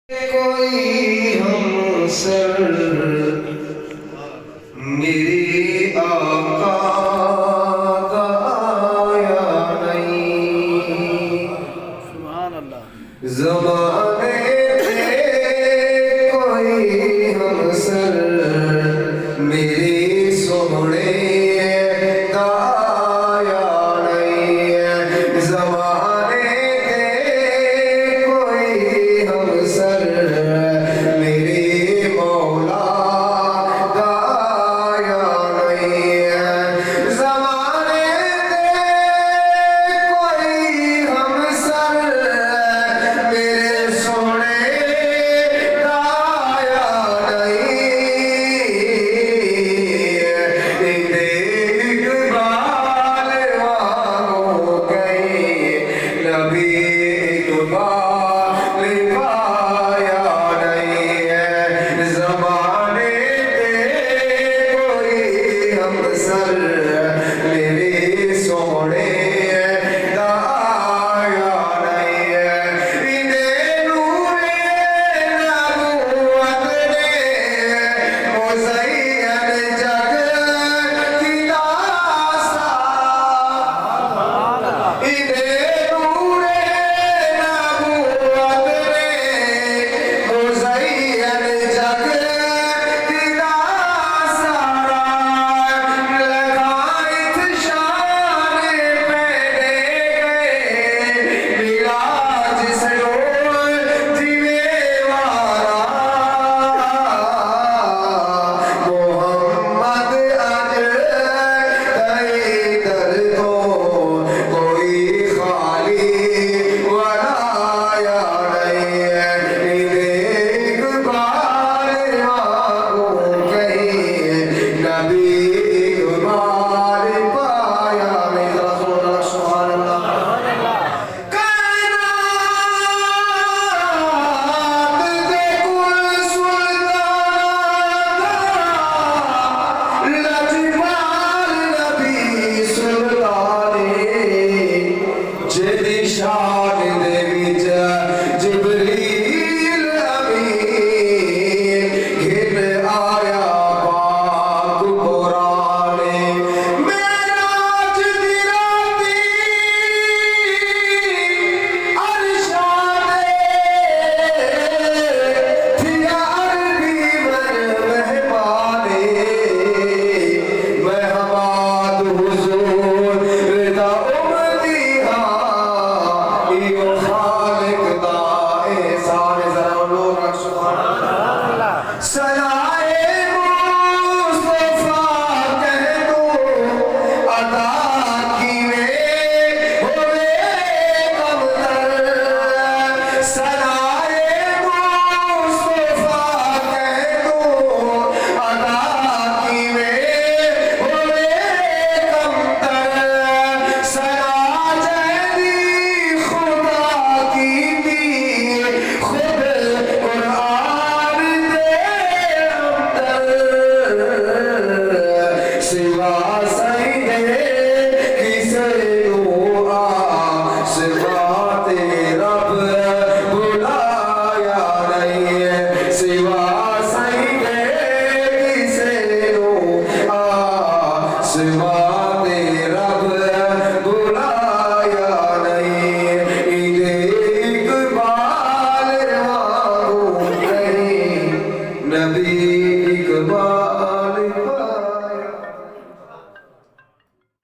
कोई हमसर मेरे आका का आया नहीं। सुभान अल्लाह। ज़माने थे कोई हमसर मेरे सोने का आया नहीं। ज़माने थे कोई हमसर मेरे मौला का आया नहीं। ज़माने थे कोई हमसर मेरे सोने का आया नहीं। इक़बाल वालों गए नबी इक़बाल पाया नहीं है। ज़माने थे कोई हमसर मेरे सोने का आया नहीं है। इन्हें नूरे नबूवत ने मुज़य्यन जग खिलासा। इन्हें नूरे नबूवत ने मुज़य्यन जग खिलासा। लगाइत शान पहने गए मिला जिस रोज़ जिमेवारा। मोहम्मद अज दर को कोई खाली बनाया नहीं है। इक़बाल वालों कहीं नबी इक़बाल पाया नहीं। सुभान अल्लाह। कायनात के कुल सुल्तान लजपाल नबी सुल्ताने जेदी शान दे विच जिबरील अमीन घिन आया पाक कुराने। मेराज दी राती अरशाने थिया अरबी मेहमाने। महमाद हुजूर रिदा उम्मतिहा इयो खालिक दा एहसान। जरा लोग सुभान अल्लाह। सलाए मुस्तफा कह दो अदा कीवे होवे कमतर। सलाए मुस्तफा कह दो अदा कीवे होवे कमतर। सला जैदी खुदा की थी खुद कुरान दे अंदर। सिवा सईदे किसे दुआ सिवाते रब बुलाया नहीं है। सिवा सईदे किसे दुआ सिवाते रब बुलाया नहीं। इन्हें इक़बाल वालों कहीं नबी